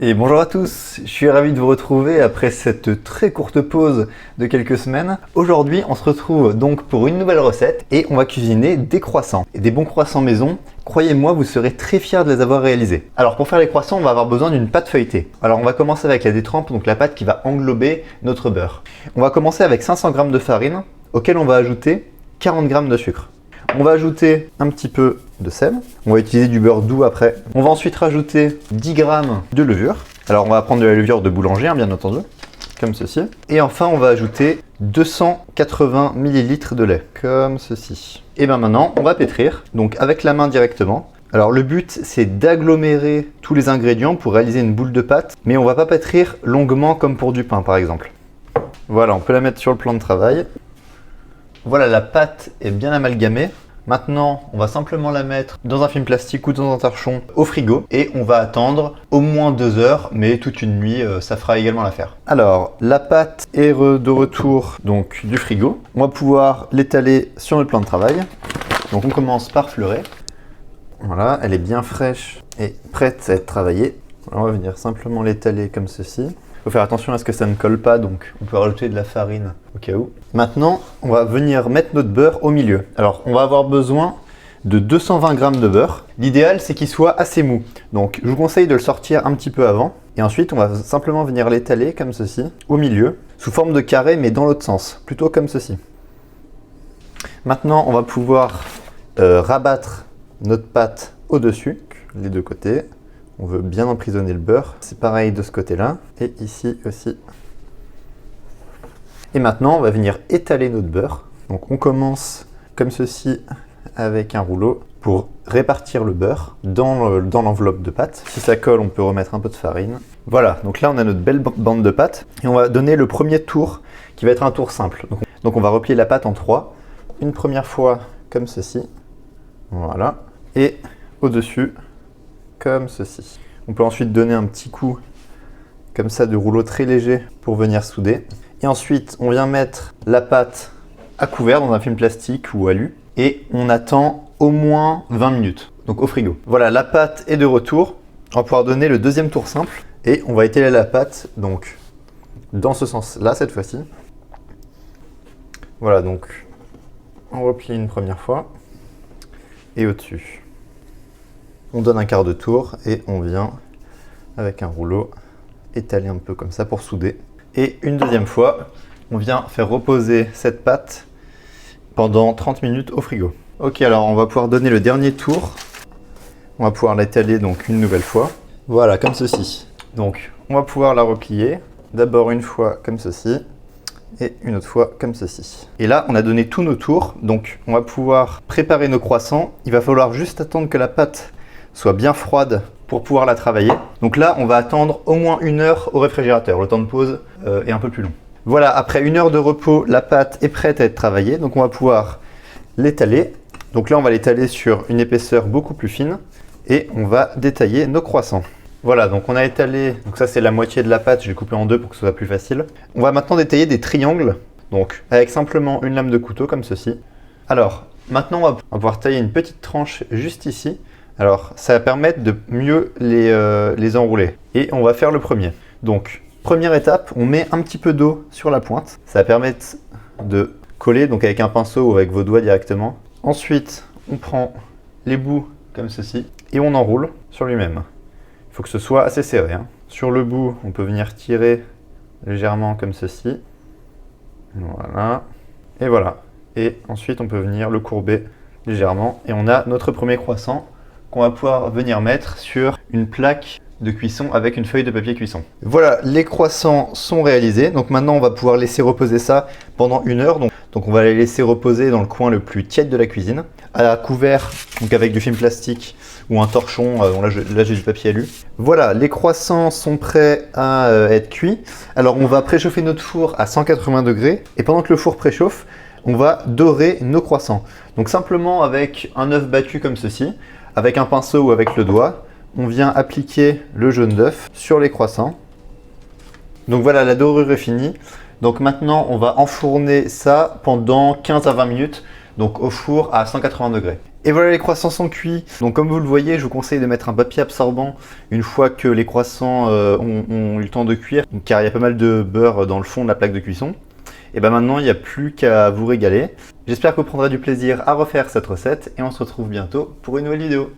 Et bonjour à tous, je suis ravi de vous retrouver après cette très courte pause de quelques semaines. Aujourd'hui, on se retrouve donc pour une nouvelle recette et on va cuisiner des croissants. Et des bons croissants maison, croyez-moi, vous serez très fiers de les avoir réalisés. Alors pour faire les croissants, on va avoir besoin d'une pâte feuilletée. Alors on va commencer avec la détrempe, donc la pâte qui va englober notre beurre. On va commencer avec 500 g de farine, auquel on va ajouter 40 g de sucre. On va ajouter un petit peu de sel. On va utiliser du beurre doux après. On va ensuite rajouter 10 g de levure. Alors on va prendre de la levure de boulanger, bien entendu, comme ceci. Et enfin on va ajouter 280 ml de lait, comme ceci. Et bien maintenant on va pétrir, donc avec la main directement. Alors le but c'est d'agglomérer tous les ingrédients pour réaliser une boule de pâte, mais on va pas pétrir longuement comme pour du pain par exemple. Voilà, on peut la mettre sur le plan de travail. Voilà, la pâte est bien amalgamée. Maintenant, on va simplement la mettre dans un film plastique ou dans un torchon au frigo et on va attendre au moins 2 heures, mais toute une nuit, ça fera également l'affaire. Alors, la pâte est de retour donc du frigo. On va pouvoir l'étaler sur le plan de travail. Donc on commence par fleurer. Voilà, elle est bien fraîche et prête à être travaillée. Alors, on va venir simplement l'étaler comme ceci. Il faut faire attention à ce que ça ne colle pas, donc on peut rajouter de la farine au cas où. Maintenant, on va venir mettre notre beurre au milieu. Alors, on va avoir besoin de 220 g de beurre. L'idéal, c'est qu'il soit assez mou. Donc, je vous conseille de le sortir un petit peu avant. Et ensuite, on va simplement venir l'étaler comme ceci, au milieu, sous forme de carré, mais dans l'autre sens, plutôt comme ceci. Maintenant, on va pouvoir rabattre notre pâte au-dessus, les deux côtés. On veut bien emprisonner le beurre. C'est pareil de ce côté-là et ici aussi. Et maintenant, on va venir étaler notre beurre. Donc on commence comme ceci avec un rouleau pour répartir le beurre dans l'enveloppe de pâte. Si ça colle, on peut remettre un peu de farine. Voilà, donc là on a notre belle bande de pâte et on va donner le premier tour qui va être un tour simple. Donc on va replier la pâte en 3. Une première fois comme ceci. Voilà. Et au-dessus, comme ceci. On peut ensuite donner un petit coup comme ça de rouleau très léger pour venir souder. Et ensuite, on vient mettre la pâte à couvert dans un film plastique ou alu et on attend au moins 20 minutes, donc au frigo. Voilà, la pâte est de retour. On va pouvoir donner le deuxième tour simple et on va étaler la pâte donc dans ce sens-là cette fois-ci. Voilà, donc on replie une première fois et au-dessus. On donne un quart de tour et on vient, avec un rouleau, étaler un peu comme ça pour souder. Et une deuxième fois, on vient faire reposer cette pâte pendant 30 minutes au frigo. Ok, alors on va pouvoir donner le dernier tour. On va pouvoir l'étaler donc une nouvelle fois. Voilà, comme ceci. Donc, on va pouvoir la replier. D'abord une fois comme ceci et une autre fois comme ceci. Et là, on a donné tous nos tours. Donc, on va pouvoir préparer nos croissants. Il va falloir juste attendre que la pâte soit bien froide pour pouvoir la travailler. Donc là, on va attendre au moins 1 heure au réfrigérateur. Le temps de pause est un peu plus long. Voilà, après 1 heure de repos, la pâte est prête à être travaillée. Donc on va pouvoir l'étaler. Donc là, on va l'étaler sur une épaisseur beaucoup plus fine et on va détailler nos croissants. Voilà, donc on a étalé, donc ça c'est la moitié de la pâte, je vais couper en deux pour que ce soit plus facile. On va maintenant détailler des triangles, donc avec simplement une lame de couteau comme ceci. Alors, maintenant on va pouvoir tailler une petite tranche juste ici. Alors, ça va permettre de mieux les enrouler. Et on va faire le premier. Donc, première étape, on met un petit peu d'eau sur la pointe. Ça va permettre de coller, donc avec un pinceau ou avec vos doigts directement. Ensuite, on prend les bouts comme ceci et on enroule sur lui-même. Il faut que ce soit assez serré, hein. Sur le bout, on peut venir tirer légèrement comme ceci. Voilà. Et voilà. Et ensuite, on peut venir le courber légèrement. Et on a notre premier croissant qu'on va pouvoir venir mettre sur une plaque de cuisson avec une feuille de papier cuisson. Voilà, les croissants sont réalisés. Donc maintenant, on va pouvoir laisser reposer ça pendant 1 heure. Donc on va les laisser reposer dans le coin le plus tiède de la cuisine, à couvert, donc avec du film plastique ou un torchon. Là j'ai du papier alu. Voilà, les croissants sont prêts à être cuits. Alors on va préchauffer notre four à 180 degrés. Et pendant que le four préchauffe, on va dorer nos croissants. Donc simplement avec un œuf battu comme ceci, avec un pinceau ou avec le doigt, on vient appliquer le jaune d'œuf sur les croissants. Donc voilà, la dorure est finie. Donc maintenant, on va enfourner ça pendant 15 à 20 minutes, donc au four à 180 degrés. Et voilà, les croissants sont cuits. Donc comme vous le voyez, je vous conseille de mettre un papier absorbant une fois que les croissants ont eu le temps de cuire, car il y a pas mal de beurre dans le fond de la plaque de cuisson. Et ben maintenant, il n'y a plus qu'à vous régaler. J'espère que vous prendrez du plaisir à refaire cette recette et on se retrouve bientôt pour une nouvelle vidéo.